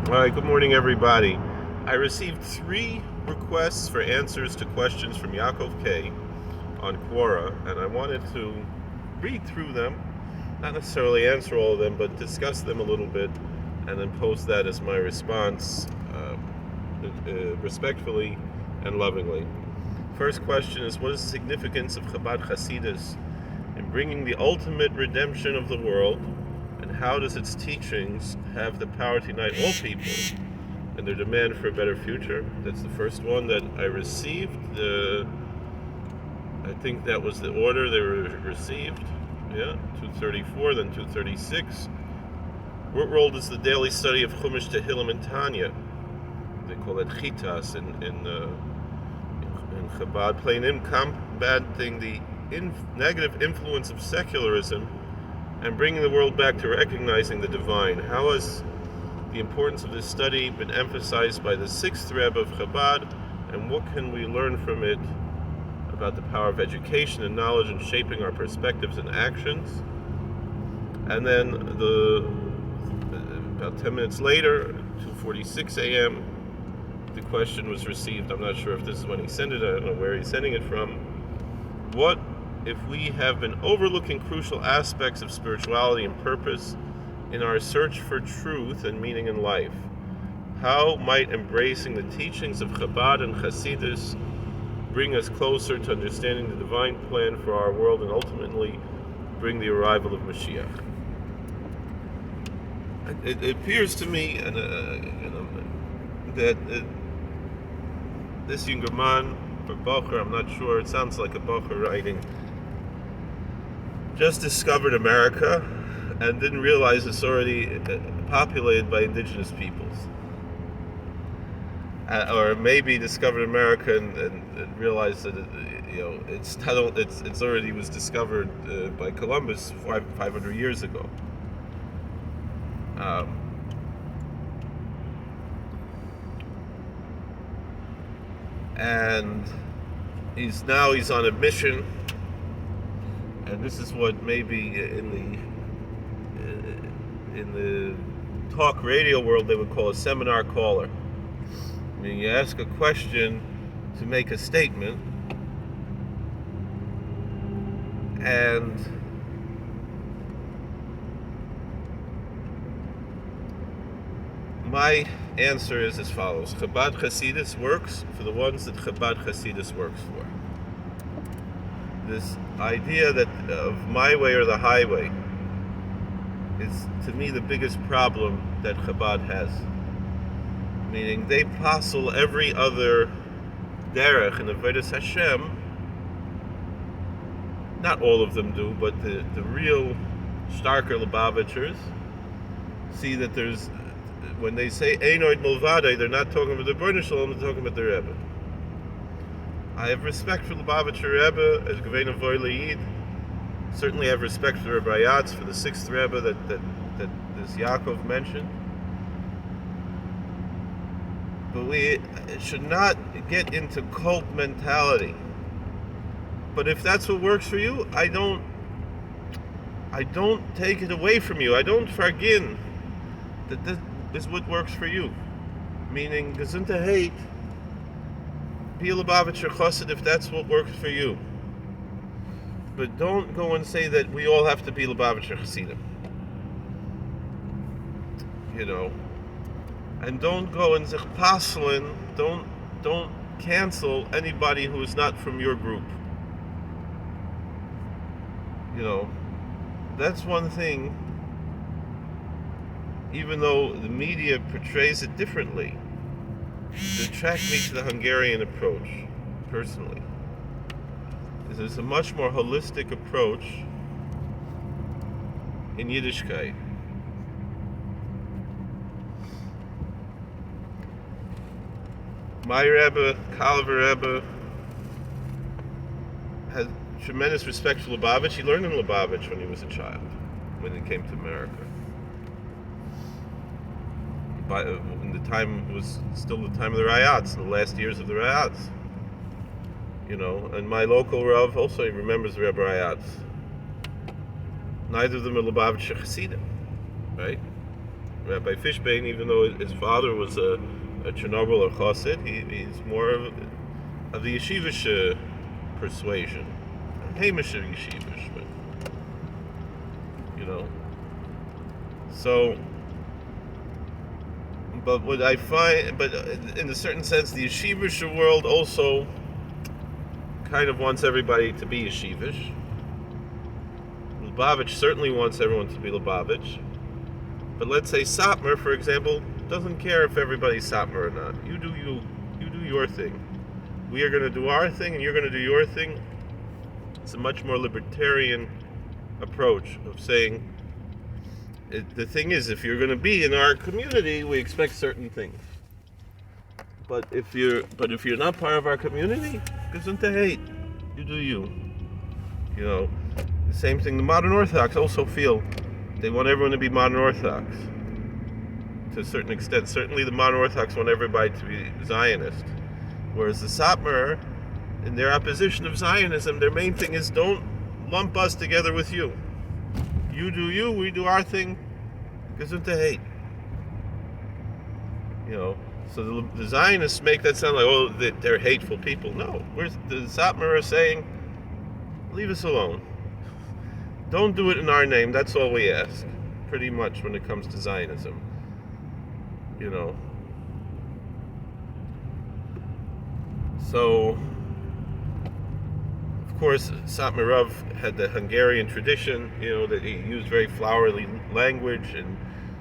All right, good morning, everybody. I received 3 requests for answers to questions from Yaakov K. on Quora, and I wanted to read through them, not necessarily answer all of them, but discuss them a little bit, and then post that as my response respectfully and lovingly. First question is, what is the significance of Chabad Hasidus in bringing the ultimate redemption of the world, and how does its teachings have the power to unite all people and their demand for a better future? That's the first one that I received. I think that was the order they were received. 234, then 236. What role does the daily study of Chumash, Tehillim, and Tanya, they call it Chitas in Chabad, play in combating the negative influence of secularism and bringing the world back to recognizing the divine? How has the importance of this study been emphasized by the 6th Rebbe of Chabad, and what can we learn from it about the power of education and knowledge in shaping our perspectives and actions? And then about 10 minutes later, 2:46 a.m., the question was received. I'm not sure if this is when he sent it. I don't know where he's sending it from. What if we have been overlooking crucial aspects of spirituality and purpose in our search for truth and meaning in life? How might embracing the teachings of Chabad and Hasidus bring us closer to understanding the divine plan for our world and ultimately bring the arrival of Mashiach? It appears to me that this younger man, or Bacher, I'm not sure, it sounds like a Bacher writing, just discovered America and didn't realize it's already populated by indigenous peoples. Or maybe discovered America and realized that it's already was discovered by Columbus 500 years ago. And he's on a mission, and this is what maybe in the talk radio world they would call a seminar caller. I mean, you ask a question to make a statement, and my answer is as follows. Chabad Hasidus works for the ones that Chabad Hasidus works for. This idea that of my way or the highway is, to me, the biggest problem that Chabad has. Meaning, they passel every other derech in Avodas Hashem. Not all of them do, but the real starker Lubavitchers see that there's, when they say Einoid Mulvade, they're not talking about the Rebbeinu Shalom, they're talking about the Rebbe. I have respect for Lubavitcher Rebbe as Gevei Navoy Le'id. Certainly have respect for the Rebbe Rayatz, for the 6th Rebbe that this Yaakov mentioned. But we should not get into cult mentality. But if that's what works for you, I don't take it away from you. I don't fargin that this is what works for you. Meaning, gesunte hate, be a Lubavitcher Chassid if that's what works for you. But don't go and say that we all have to be Lubavitcher Chassidim. And don't go and zechpaslin, don't cancel anybody who is not from your group. That's one thing, even though the media portrays it differently, to attract me to the Hungarian approach, personally. There's a much more holistic approach in Yiddishkeit. My Rebbe, Kalaver Rebbe, has tremendous respect for Lubavitch. He learned in Lubavitch when he was a child, when he came to America. When the time was still the time of the Rayatz, the last years of the Rayatz. And my local Rav also remembers the Rebbe Rayatz. Neither of them are Lubavitcher Chassidim, right? Rabbi Fishbane, even though his father was a Chernobyl or Chassid, he's more of the Yeshivish persuasion, Hamish of Yeshivish, but So, but what I find, but in a certain sense, the Yeshivish world also kind of wants everybody to be Yeshivish. Lubavitch certainly wants everyone to be Lubavitch. But let's say Satmar, for example, doesn't care if everybody's Satmar or not. You do your thing. We are going to do our thing, and you're going to do your thing. It's a much more libertarian approach of saying, the thing is, if you're going to be in our community, we expect certain things. But if you're not part of our community, gesundheit, you do you. The same thing the modern Orthodox also feel. They want everyone to be modern Orthodox to a certain extent. Certainly the modern Orthodox want everybody to be Zionist. Whereas the Satmar, in their opposition of Zionism, their main thing is don't lump us together with you. You do you, we do our thing. Gesundheit. So the Zionists make that sound like, they're hateful people. No, the Satmar are saying, leave us alone. Don't do it in our name. That's all we ask, pretty much, when it comes to Zionism. So, of course, Satmar Rav had the Hungarian tradition, that he used very flowery language, and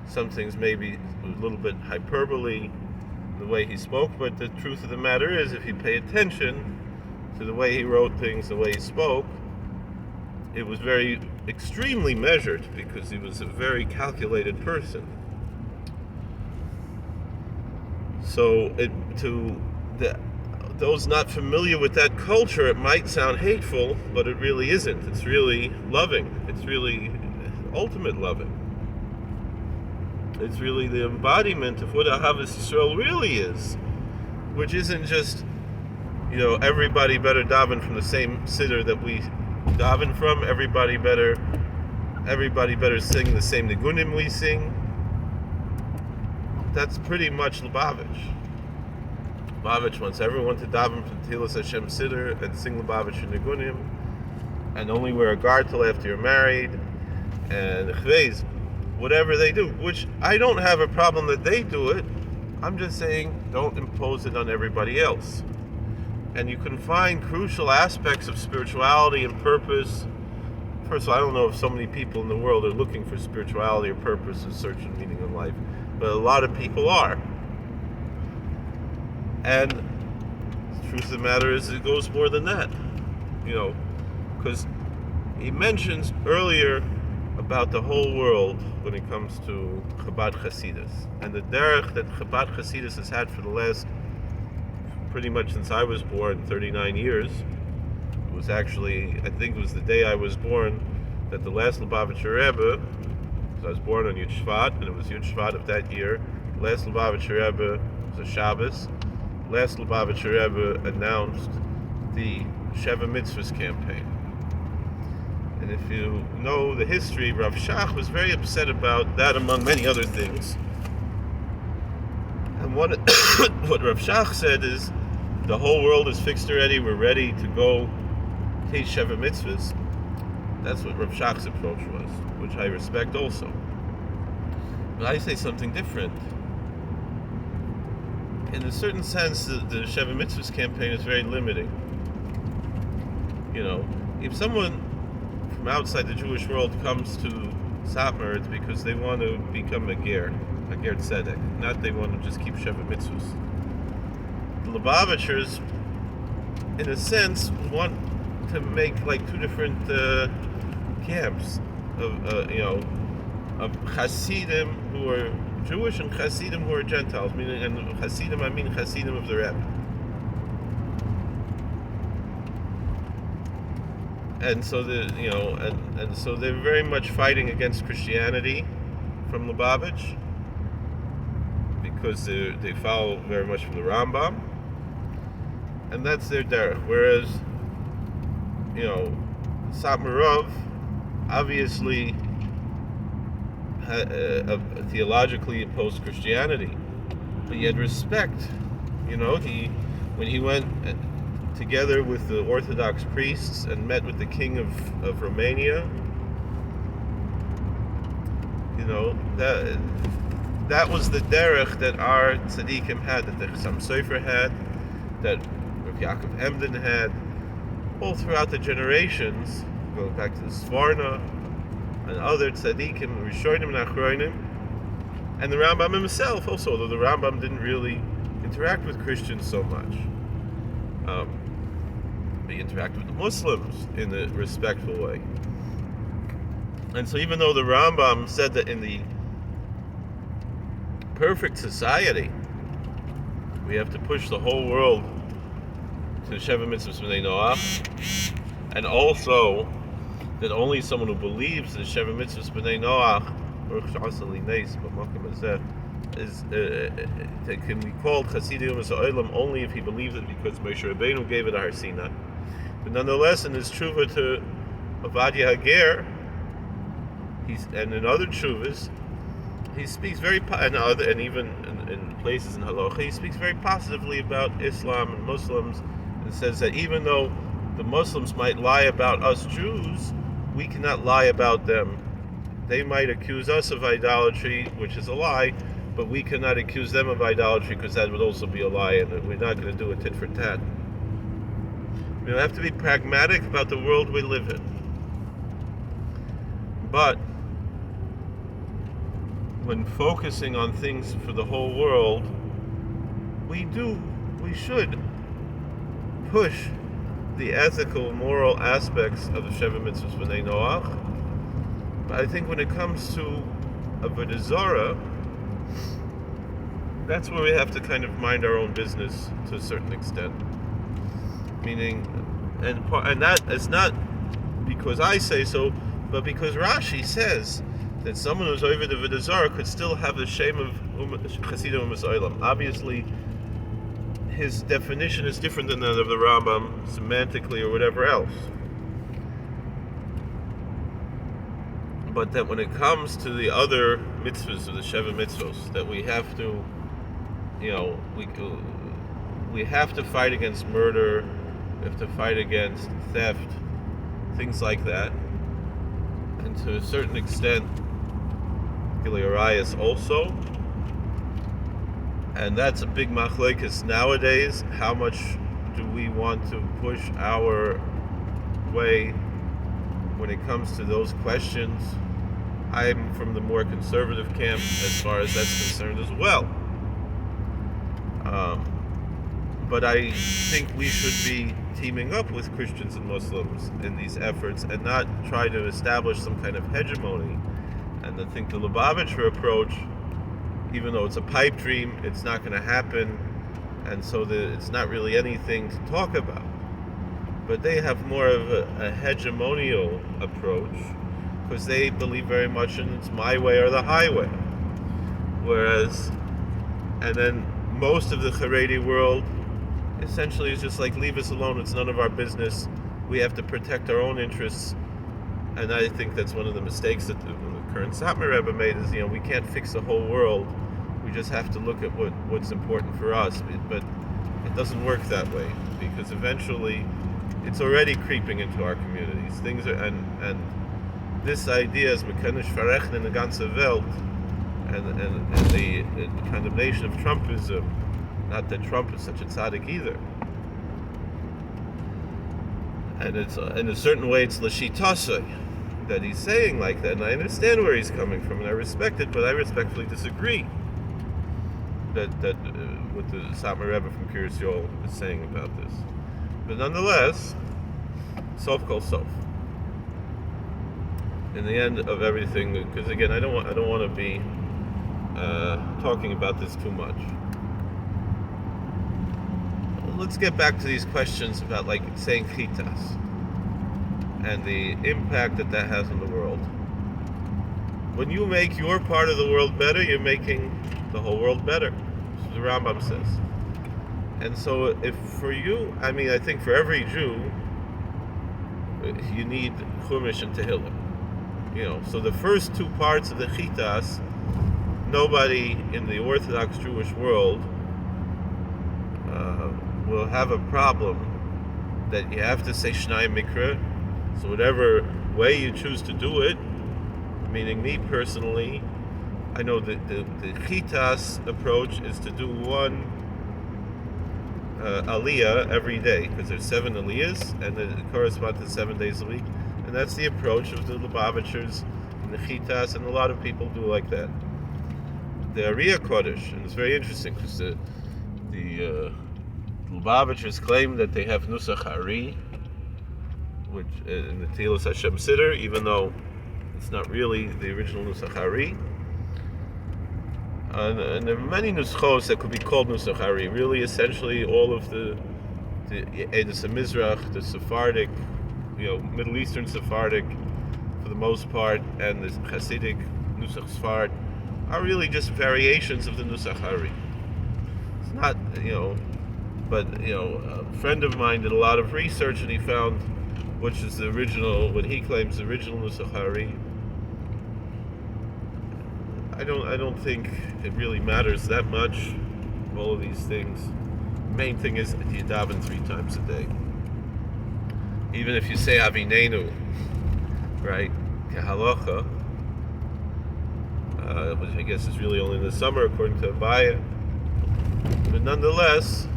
some things maybe a little bit hyperbole, the way he spoke, but the truth of the matter is, if you pay attention to the way he wrote things, the way he spoke, it was very extremely measured, because he was a very calculated person. So those not familiar with that culture, it might sound hateful, but it really isn't. It's really loving. It's really ultimate loving. It's really the embodiment of what Ahavas Yisrael really is, which isn't just, everybody better daven from the same siddur that we daven from. Everybody better sing the same nigunim we sing. That's pretty much Lubavitch. Lubavitch wants everyone to daven from Tehillas Hashem siddur and sing Lubavitch and nigunim, and only wear a gartel after you're married, and chveis, whatever they do, which I don't have a problem that they do it. I'm just saying, don't impose it on everybody else. And you can find crucial aspects of spirituality and purpose. First of all, I don't know if so many people in the world are looking for spirituality or purpose and searching meaning in life, but a lot of people are. And the truth of the matter is, it goes more than that, because he mentions earlier about the whole world when it comes to Chabad Hasidus, and the derech that Chabad Hasidus has had for the last, pretty much since I was born, 39 years. It was actually, I think it was the day I was born, that the last Lubavitcher Rebbe, because I was born on Yud Shvat, and it was Yud Shvat of that year, the last Lubavitcher Rebbe was a Shabbos. Last Lubavitcher Rebbe announced the Sheva Mitzvahs campaign. And if you know the history, Rav Shach was very upset about that, among many other things. And what Rav Shach said is, the whole world is fixed already, we're ready to go teach Sheva Mitzvahs. That's what Rav Shach's approach was, which I respect also. But I say something different. In a certain sense, the Sheva Mitzvahs campaign is very limiting. If someone from outside the Jewish world comes to Satmar, it's because they want to become a ger tzedek, not they want to just keep Sheva Mitzvahs. The Lubavitchers, in a sense, want to make like two different camps of Hasidim who are Jewish and Hasidim who are Gentiles. Meaning, and Hasidim, I mean Hasidim of the Rebbe. And so so they're very much fighting against Christianity from Lubavitch, because they follow very much from the Rambam, and that's their derech. Whereas, Satmar Rav obviously theologically opposed Christianity, but he had respect. When he went together with the Orthodox priests and met with the king of Romania, that was the derech that our tzaddikim had, that the Chassam Sofer had, that Rav Yaakov Emden had, all throughout the generations, going back to the Svarna and other tzaddikim, Rishonim and Achronim, and the Rambam himself also, although the Rambam didn't really interact with Christians so much. He interacted with the Muslims in a respectful way. And so even though the Rambam said that in the perfect society, we have to push the whole world to the Sheva Mitzvahs B'nai Noach, and also that only someone who believes in the Sheva Mitzvahs B'nai Noach can be called Chasidei Umas Ha'olam only if he believes it, because Moshe Rabbeinu gave it a Har Sinai. But nonetheless, in his tshuva to Ovadia Hager, and in other tshuvas, he speaks and even in places in Halacha, he speaks very positively about Islam and Muslims, and says that even though the Muslims might lie about us Jews, we cannot lie about them. They might accuse us of idolatry, which is a lie, but we cannot accuse them of idolatry, because that would also be a lie, and we're not going to do a tit for tat. We have to be pragmatic about the world we live in. But when focusing on things for the whole world, we should push the ethical, moral aspects of the Sheva Mitzvahs B'nai Noach. But I think when it comes to Avodah Zarah, that's where we have to kind of mind our own business to a certain extent. Meaning, and that is not because I say so, but because Rashi says that someone who's over the Avodah Zarah could still have the shame of Chasidei Umas Ha'olam. Obviously, his definition is different than that of the Rambam, semantically or whatever else. But that when it comes to the other mitzvahs, or the Sheva mitzvahs, that we have to, we have to fight against murder, we have to fight against theft, things like that. And to a certain extent, Gilui Arayos also. And that's a big machlokes nowadays. How much do we want to push our way when it comes to those questions? I'm from the more conservative camp as far as that's concerned as well. But I think we should be teaming up with Christians and Muslims in these efforts and not try to establish some kind of hegemony. And I think the Lubavitcher approach, even though it's a pipe dream, it's not going to happen, and so it's not really anything to talk about. But they have more of a hegemonial approach, because they believe very much in it's my way or the highway. And then most of the Haredi world essentially is just like, leave us alone, it's none of our business, we have to protect our own interests. And I think that's one of the mistakes that the current Satmar Rebbe made, is, we can't fix the whole world, we just have to look at what's important for us. But it doesn't work that way, because eventually it's already creeping into our communities. Things are, and this idea is mekanisch verrechnen in the ganze Welt, and the condemnation of Trumpism, not that Trump is such a tzaddik either. And it's in a certain way it's l'shitasei that he's saying like that, and I understand where he's coming from, and I respect it, but I respectfully disagree that what the Satmar Rebbe from Kiryas Yoel is saying about this. But nonetheless, sof kol sof. In the end of everything, because again, I don't want to be talking about this too much. Let's get back to these questions about like saying chitas and the impact that has on the world. When you make your part of the world better, you're making the whole world better. That's what the Rambam says. And so if for you, I think for every Jew, you need Chumash and Tehillim. So the first two parts of the chitas, nobody in the Orthodox Jewish world will have a problem that you have to say Shnai Mikra. So whatever way you choose to do it, meaning me personally, I know that the chitas approach is to do one aliyah every day, because there's 7 aliyahs, and it corresponds to 7 days a week. And that's the approach of the Lubavitchers and the chitas, and a lot of people do like that. The Ariya Kodesh, and it's very interesting because the Lubavitchers claim that they have Nusach Ari, which in the Tehilas Hashem Siddur, even though it's not really the original Nusach Ari. And there are many nuschos that could be called Nusach Ari. Really, essentially, all of the Edus Mizrach, the Sephardic, Middle Eastern Sephardic, for the most part, and the Hasidic Nusach Sfard are really just variations of the Nusach Ari. It's not, but a friend of mine did a lot of research, and he found which is the original, what he claims the original Nusach Ari. I don't think it really matters that much, all of these things. The main thing is that you daven 3 times a day. Even if you say Avinenu, right, Kehalacha, which I guess is really only in the summer according to Abaya. But nonetheless,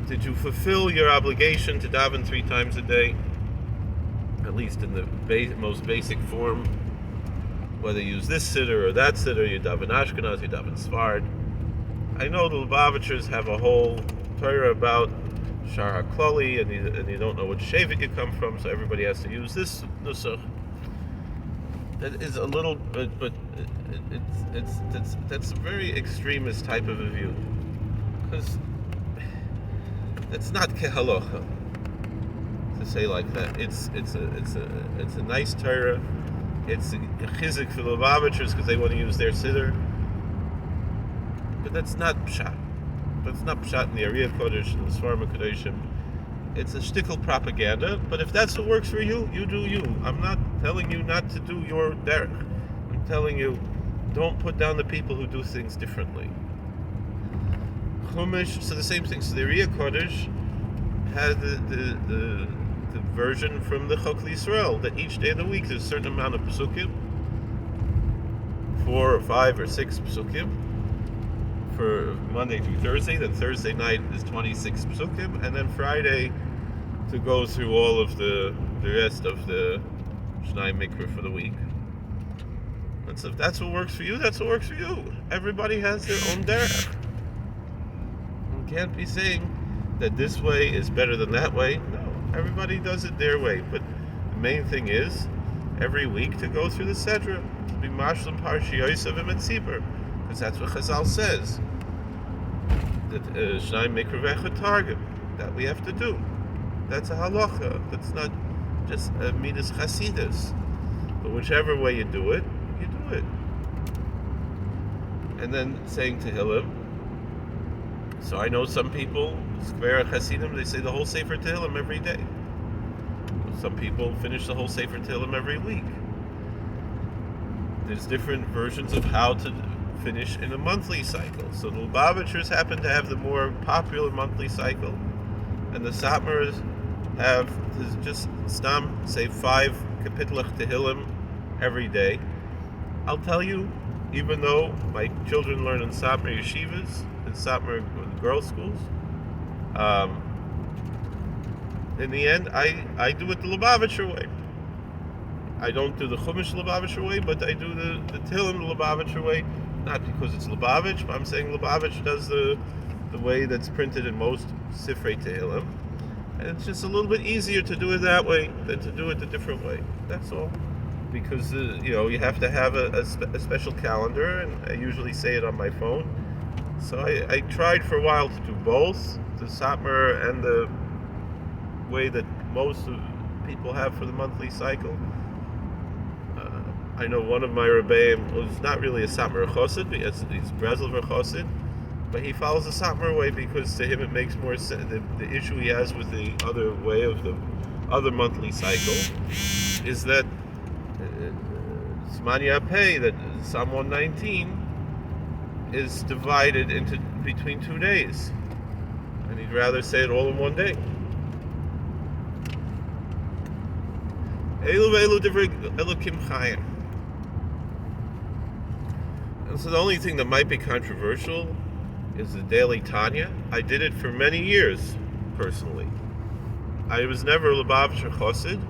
did you fulfill your obligation to daven 3 times a day? At least in the most basic form. Whether you use this siddur or that siddur, you daven Ashkenaz, you daven Sfard. I know the Lubavitchers have a whole Torah about Shar HaKlali, and you don't know what Shavit you come from, so everybody has to use this nusach. That is a little bit, but that's a very extremist type of a view, because it's not kehalacha to say like that. It's a nice Torah. It's a chizik for the Lubavitchers because they want to use their siddur, but that's not pshat. That's not pshat in the Ariya Kodesh and the Svarma Kodeshim. It's a shtickle propaganda, but if that's what works for you, you do you. I'm not telling you not to do your derech. I'm telling you, don't put down the people who do things differently. Chumash, so the same thing. So the Ariya Kodesh had the version from the Chok Yisrael, that each day of the week there's a certain amount of psukim, 4 or 5 or 6 psukim, for Monday through Thursday. Then Thursday night is 26 psukim, and then Friday to go through all of the rest of the Shnai Mikra for the week. And so if that's what works for you, that's what works for you. Everybody has their own derech. You can't be saying that this way is better than that way. No, everybody does it their way. But the main thing is, every week to go through the Sedra, to be Mashlim Parshi Yosef and Tzibur, because that's what Chazal says. That Shnai Mikra Vecha Targum, that we have to do. That's a halacha. That's not just a midas chasidus. But whichever way you do it, you do it. And then saying Tehillim. So I know some people, Skvera Chasidim, they say the whole Sefer Tehillim every day. Some people finish the whole Sefer Tehillim every week. There's different versions of how to finish in a monthly cycle. So the Lubavitchers happen to have the more popular monthly cycle, and the Satmars have just stam, say 5 Kapitlach Tehillim every day. I'll tell you, even though my children learn in Satmar Yeshivas, in Satmar girls' schools, in the end, I do it the Lubavitcher way. I don't do the Chumash Lubavitcher way, but I do the Tehillim the Lubavitcher way, not because it's Lubavitch, but I'm saying Lubavitch does the way that's printed in most Sifrei Tehillim. And it's just a little bit easier to do it that way than to do it the different way. That's all. Because, you have to have a special calendar, and I usually say it on my phone. So I tried for a while to do both, the Satmar and the way that most people have for the monthly cycle. I know one of my Rebbeim was not really a Satmar Chosid, he's Breslov Chosid, but he follows the Satmar way because to him it makes more sense. The issue he has with the other way of the other monthly cycle, is that Zman Yapeh, that Psalm 119 is divided into between 2 days, and he'd rather say it all in one day. Elu ve'elu divrei Elokim chayim. And so the only thing that might be controversial is the daily Tanya. I did it for many years, personally. I was never a Lubavitcher Chassid,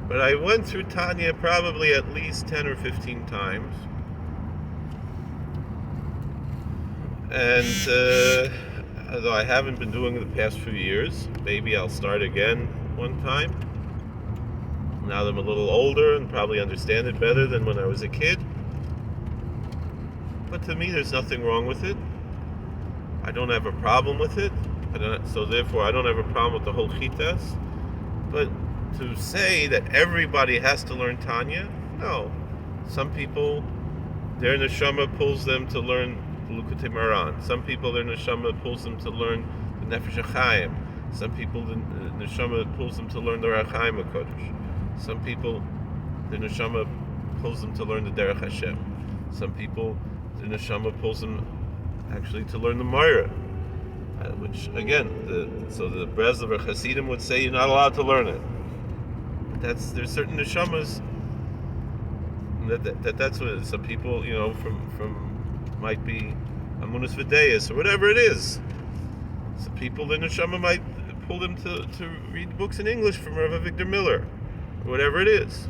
but I went through Tanya probably at least 10 or 15 times. And although I haven't been doing it the past few years, maybe I'll start again one time. Now that I'm a little older and probably understand it better than when I was a kid. But to me, there's nothing wrong with it. I don't have a problem with it. So therefore, I don't have a problem with the whole chitas. But to say that everybody has to learn Tanya, no. Some people, their neshama pulls them to learn Lukutei Moharan. Some people, their neshama pulls them to learn the Nefesh HaChaim. Some people, the neshama pulls them to learn the Orach Chaim HaKodesh. Some people, the neshama pulls them to learn the Derech Hashem. Some people, the neshama pulls them actually to learn the Moira, which again, so the Breslov Hasidim would say you're not allowed to learn it. But there's certain neshamas that's what some people, from might be Amunas V'Deis or whatever it is. Some people, the neshama might pull them to read books in English from Rav Victor Miller, or whatever it is.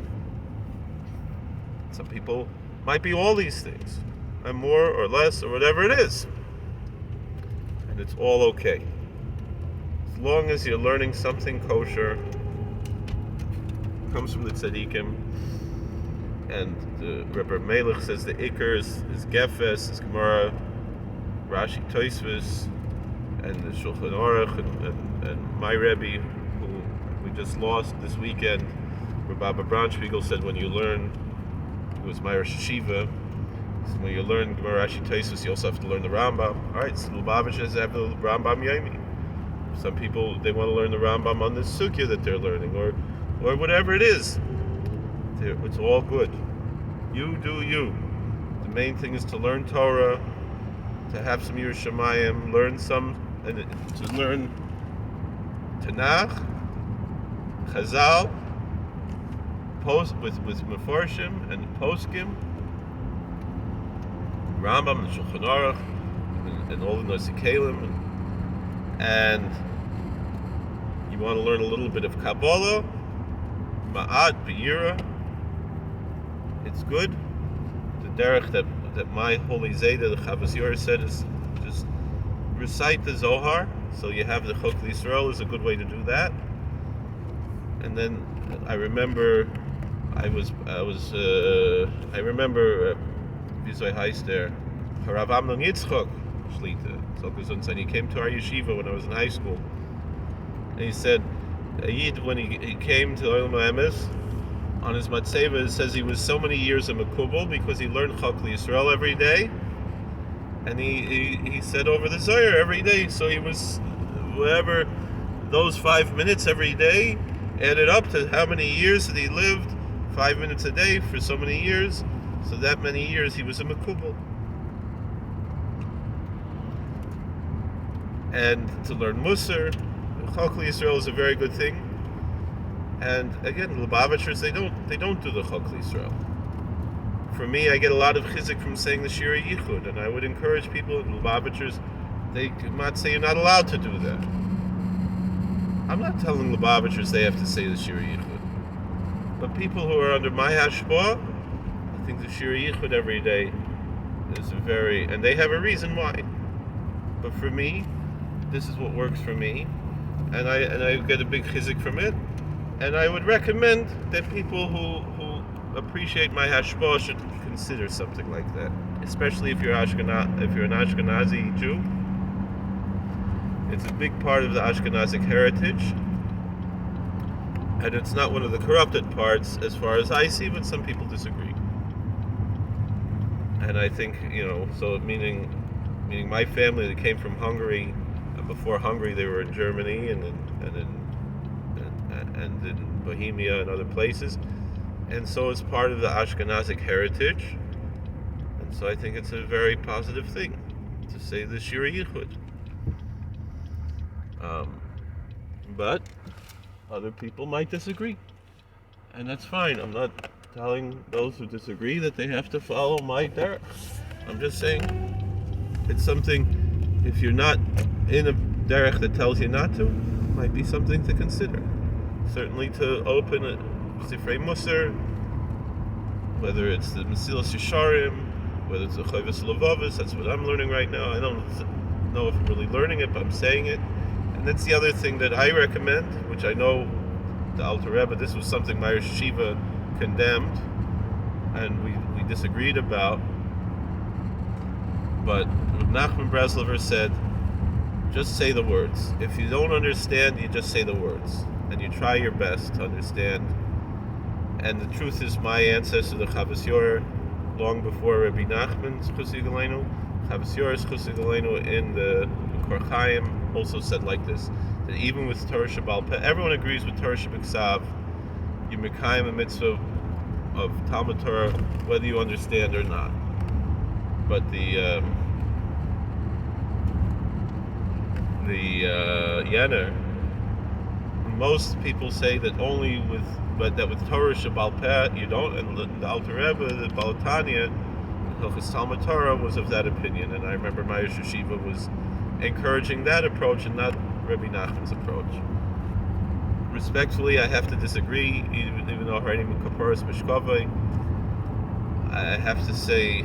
Some people might be all these things, and more or less or whatever it is. And it's all okay. As long as you're learning something kosher, comes from the tzaddikim, and the Rebbe Melech says the Iker is Gefes, is Gemara, Rashi Tosfos, and the Shulchan Aruch, and my Rebbe, who we just lost this weekend, Rabbi Braunschweigel, said when you learn, it was my Rosh Yeshiva, so when you learn Gemara Rashi Tosfos, you also have to learn the Rambam. Alright, so Lubavitchers have the Rambam Yomi. Some people, they want to learn the Rambam on the Sugya that they're learning, or whatever it is. It's all good. You do you. The main thing is to learn Torah, to have some Yiras Shamayim, learn some, and to learn Tanakh, Chazal, with Mefarshim and Poskim, Rambam and Shulchan Aruch, and all the Nosei Kelim, and you want to learn a little bit of Kabbalah, Ma'at, Be'ira. It's good. The derech that my holy Zayda, the Chavas Yor, said is just recite the Zohar. So you have the Chok Yisrael is a good way to do that. And then I remember, I remember Vizoy Heister, Harav Amnon Yitzchok Shlita. So he came to our yeshiva when I was in high school, and he said, a Yid, when he came to Olam HaEmes, on his Matzeva, it says he was so many years a Mekubal because he learned Chok Yisrael every day, and he said over the Zohar every day, so he was, whatever, those 5 minutes every day, added up to how many years that he lived, 5 minutes a day for so many years, so that many years he was a Mekubal. And to learn Musar, Chok Yisrael is a very good thing. And again, Lubavitchers, they don't do the Chok Yisrael. For me, I get a lot of chizik from saying the Shira Yichud, and I would encourage people, Lubavitchers, they might say you're not allowed to do that. I'm not telling Lubavitchers they have to say the Shira Yichud. But people who are under my hashpah, I think the Shira Yichud every day is and they have a reason why. But for me, this is what works for me, and I get a big chizik from it. And I would recommend that people who appreciate my hashpah should consider something like that, especially if you're an Ashkenazi Jew. It's a big part of the Ashkenazic heritage, and it's not one of the corrupted parts as far as I see, but some people disagree. And I think, so meaning my family that came from Hungary, and before Hungary they were in Germany and and in Bohemia and other places. And so it's part of the Ashkenazic heritage. And so I think it's a very positive thing to say the Shir Yichud. But other people might disagree. And that's fine. I'm not telling those who disagree that they have to follow my derech. I'm just saying it's something, if you're not in a derech that tells you not to, might be something to consider. Certainly to open a Sifrei Musar, whether it's the Mesilas Yesharim, whether it's the Chovos Levavos, that's what I'm learning right now. I don't know if I'm really learning it, but I'm saying it. And that's the other thing that I recommend, which I know the Alter Rebbe, this was something my yeshiva condemned, and we disagreed about. But Nachman Breslover said, just say the words. If you don't understand, you just say the words. And you try your best to understand. And the truth is, my ancestor, the Chavos Yor, long before Rabbi Nachman's Chusei Galenu, Chavos Yor's Chusei Galenu in the Kor Chaim also said like this, that even with Torah Shabbal Peh, everyone agrees with Torah Shabbat, you mekayim a mitzvah of Talmud Torah, whether you understand or not. But the Yener, most people say that only with, but that with Torah Shabbal Peh you don't, and the Alter Rebbe, the Balatanya, Hilchos Talmud Torah was of that opinion, and I remember my yeshiva was encouraging that approach and not Rabbi Nachman's approach. Respectfully, I have to disagree, even though Haredim Kaparas Mishkavai, I have to say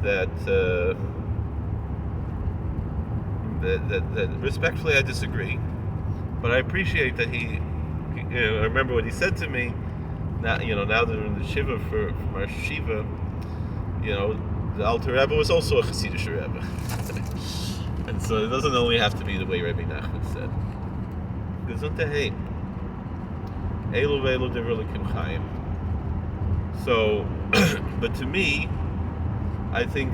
that respectfully I disagree, but I appreciate that he I remember what he said to me. Now that we're in the shiva from our shiva, the Alter Rebbe was also a Hasidic Rebbe. And so it doesn't only have to be the way Rabbi Nachman said. Gesundheit. Elu ve'elu divrei Elokim Chaim. So, but to me, I think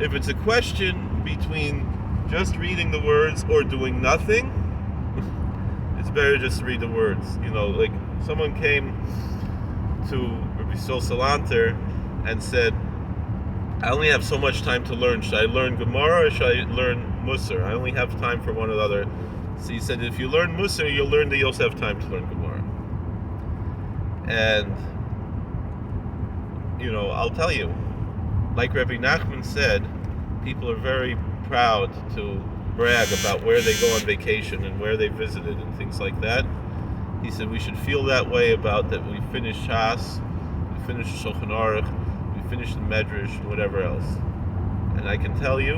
if it's a question between just reading the words or doing nothing, it's better just to read the words. Like someone came to Rabbi Sol Salanter and said, I only have so much time to learn. Should I learn Gemara or should I learn Musar? I only have time for one or the other. So he said, if you learn Musar, you'll learn that you also have time to learn Gemara. And, I'll tell you, like Rabbi Nachman said, people are very proud to brag about where they go on vacation and where they visited and things like that. He said we should feel that way about that we finished Shas, we finished Shulchan Aruch, finish the Medrash, whatever else. And I can tell you,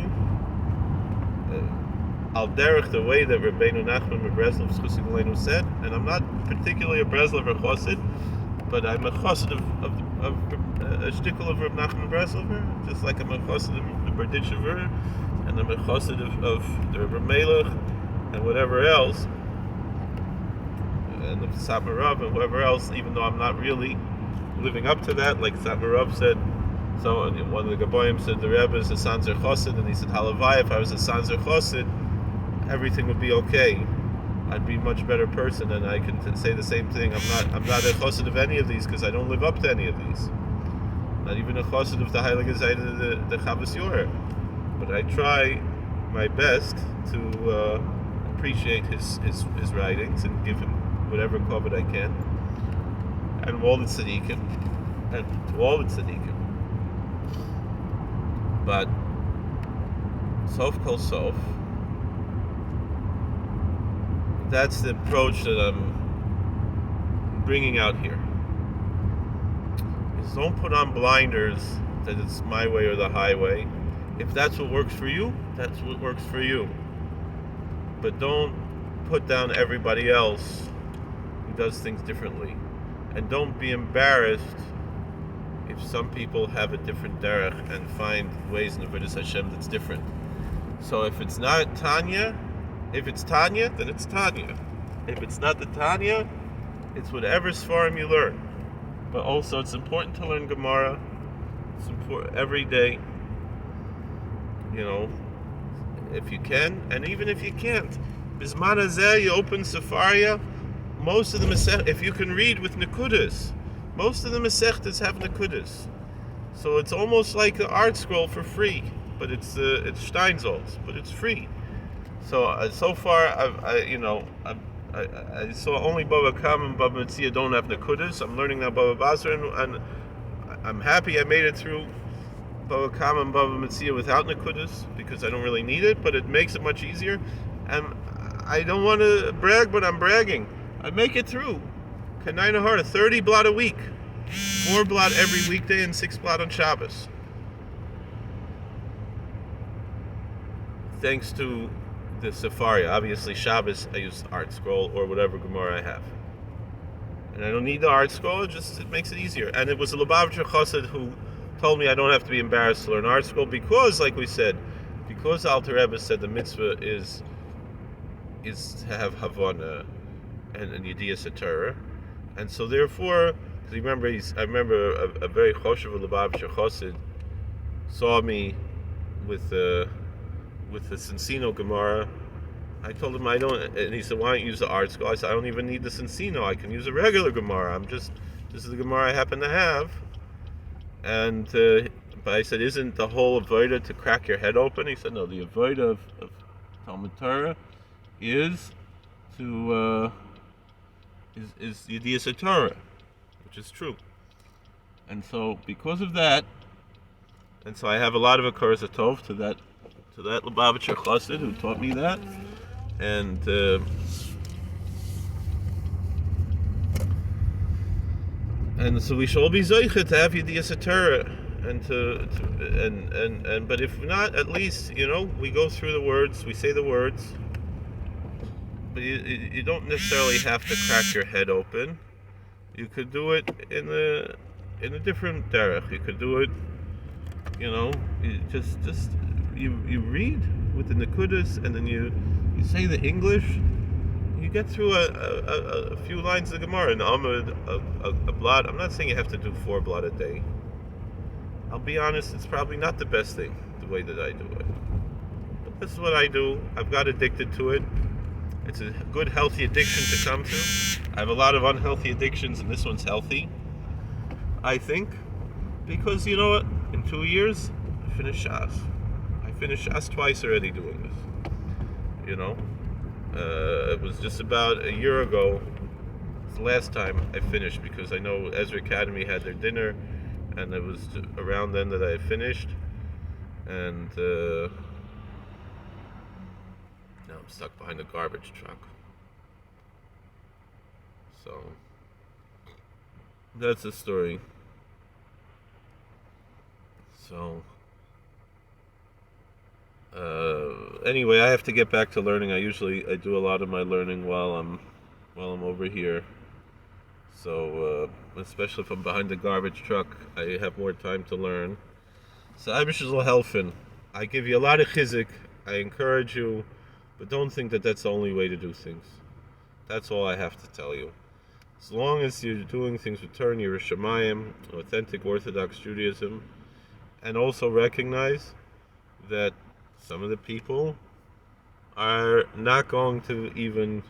al derech the way that Rabbeinu Nachman Breslov's Chusei Galenu said, and I'm not particularly a Breslover Chassid, but I'm a Chassid of a shtickle of Reb Nachman Breslover, just like I'm a Chassid of the Berditchever, and I'm a Chassid of the Reb Melech, and whatever else, and of Satmarav and whoever else, even though I'm not really living up to that, like Satmarav said. So one of the Gaboyim said the Rebbe is a Sanzer Chassid, and he said, Halavai, if I was a Sanzer Chassid, everything would be okay. I'd be a much better person, and I can say the same thing. I'm not a Chassid of any of these because I don't live up to any of these. Not even a Chassid of the Heilige Seite, the Chavos Yor. But I try my best to appreciate his writings and give him whatever kavod I can, and all the tzaddikim, and to all the tzaddikim. But sof kol sof, that's the approach that I'm bringing out here. Is don't put on blinders that it's my way or the highway. If that's what works for you, that's what works for you. But don't put down everybody else who does things differently. And don't be embarrassed if some people have a different derech and find ways in the Avodas Hashem that's different. So if it's not Tanya, if it's Tanya, then it's Tanya. If it's not the Tanya, it's whatever Sfarim you learn. But also it's important to learn Gemara. It's important every day, if you can, and even if you can't, Bisman hazeh, you open Sefaria, most of the Masech, if you can read with Nekudas, most of the Masechtas have Nekudas. So it's almost like the art scroll for free, but it's Steinsaltz, but it's free. So so far, I saw only Baba Kam and Baba Metzia don't have Nekudas. I'm learning now Baba Basra, and I'm happy I made it through Baba Kam and Baba Metzia without Nekudas, because I don't really need it, but it makes it much easier. And I don't want to brag, but I'm bragging. I make it through. Kanai Nahar, 30 blot a week. 4 blot every weekday and 6 blot on Shabbos. Thanks to the Safari. Obviously, Shabbos, I use Art Scroll or whatever Gemara I have. And I don't need the Art Scroll, it makes it easier. And it was the Lubavitcher Chassid who told me I don't have to be embarrassed to learn Art Scroll because, like we said, because Alter Rebbe said the mitzvah is to have Havana and Yediyas Torah. And so therefore, I remember a very choshev Lubavitcher Chassid saw me with the Cincino Gemara. I told him I don't, and he said, "Why don't you use the Art Scroll?" I said, "I don't even need the Cincino. I can use a regular Gemara. This is the Gemara I happen to have." And but I said, "Isn't the whole avodah to crack your head open?" He said, "No, the avodah of Talmud Torah is to is Yediyas Torah, which is true." And so because of that, and so I have a lot of Akaras Tov to that Lubavitcher Chassid who taught me that, and so we shall all be zoichet to have Yediyas Torah, and but if not, at least we go through the words, we say the words, but you don't necessarily have to crack your head open. You could do it in a different derech. You could do it, you read with the nekudas, and then you say the English. You get through a few lines of the Gemara, an Amud, a blot. I'm not saying you have to do 4 blot a day. I'll be honest, it's probably not the best thing, the way that I do it. But this is what I do. I've got addicted to it. It's a good, healthy addiction to come to. I have a lot of unhealthy addictions, and this one's healthy, I think. Because, you know what? In 2 years, I finished Shas. I finished Shas twice already doing this. It was just about a year ago. It's the last time I finished, because I know Ezra Academy had their dinner, and it was around then that I finished. And now I'm stuck behind a garbage truck. So that's the story. So anyway, I have to get back to learning. I do a lot of my learning while I'm over here. So especially if I'm behind the garbage truck, I have more time to learn. So Eibush will helfen. I give you a lot of chizik. I encourage you, but don't think that that's the only way to do things. That's all I have to tell you. As long as you're doing things with Torah, Yerushalayim, authentic Orthodox Judaism, and also recognize that some of the people are not going to even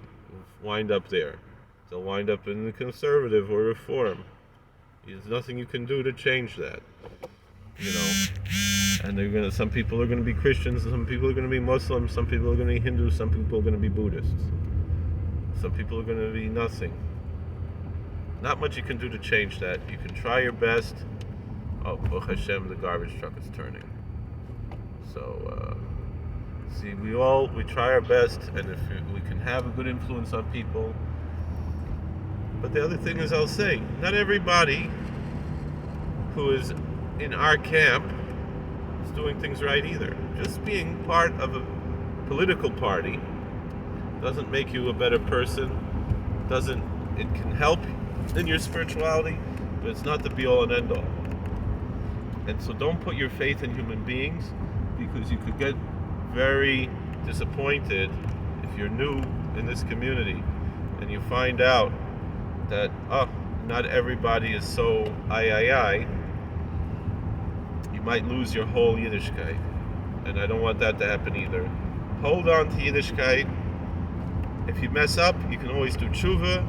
wind up there. They'll wind up in the conservative or reform. There's nothing you can do to change that. And some people are gonna be Christians, some people are gonna be Muslims, some people are gonna be Hindus, some people are gonna be Buddhists. Some people are gonna be nothing. Not much you can do to change that. You can try your best. Oh, Baruch Hashem, the garbage truck is turning. So, we try our best, and if we can have a good influence on people. But the other thing is, I'll say, not everybody who is in our camp is doing things right either. Just being part of a political party doesn't make you a better person. It can help in your spirituality, but it's not the be-all and end-all. And so don't put your faith in human beings, because you could get very disappointed if you're new in this community and you find out that not everybody is so I. You might lose your whole Yiddishkeit, and I don't want that to happen either. Hold on to Yiddishkeit, If you mess up, you can always do tshuva,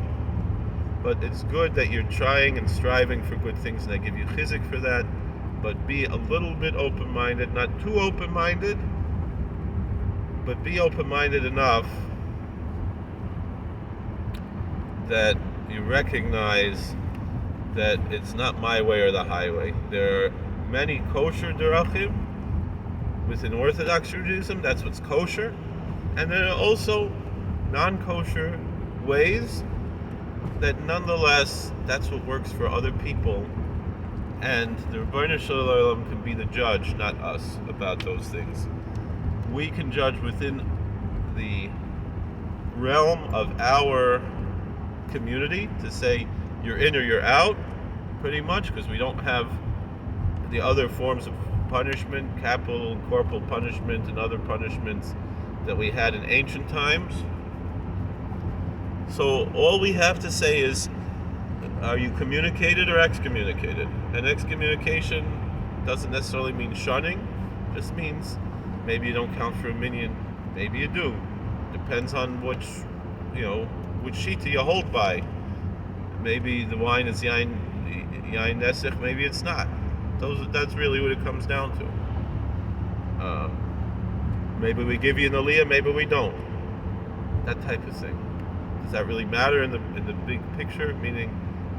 but it's good that you're trying and striving for good things, and I give you chizik for that. But be a little bit open-minded, not too open-minded, but be open-minded enough that you recognize that it's not my way or the highway. There are many kosher derachim within Orthodox Judaism, that's what's kosher, and there are also non-kosher ways that nonetheless, that's what works for other people, and the Rebbeinu Shalom can be the judge, not us, about those things. We can judge within the realm of our community to say you're in or you're out, pretty much, because we don't have the other forms of punishment, capital and corporal punishment and other punishments that we had in ancient times. So all we have to say is, are you communicated or excommunicated? And excommunication doesn't necessarily mean shunning, just means maybe you don't count for a minyan, maybe you do. Depends on which shita you hold by. Maybe the wine is yain nesich, maybe it's not. That's really what it comes down to. Maybe we give you an aliyah, maybe we don't. That type of thing. Does that really matter in the big picture? Meaning,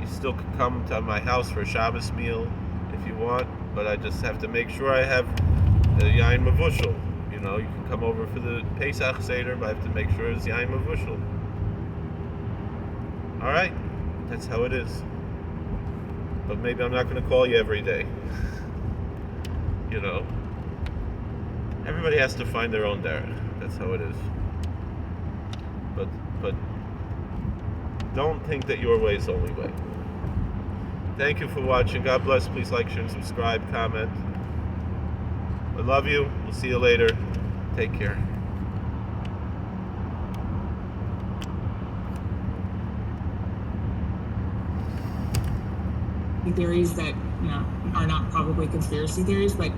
you still could come to my house for a Shabbos meal if you want, but I just have to make sure I have the yain mavushal. You can come over for the Pesach Seder, but I have to make sure it's yain mavushal. All right, that's how it is. But maybe I'm not going to call you every day. Everybody has to find their own derech. That's how it is. But don't think that your way is the only way. Thank you for watching. God bless. Please like, share, and subscribe, comment. I love you. We'll see you later. Take care. Theories that are not probably conspiracy theories, but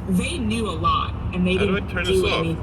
they knew a lot and they didn't do anything.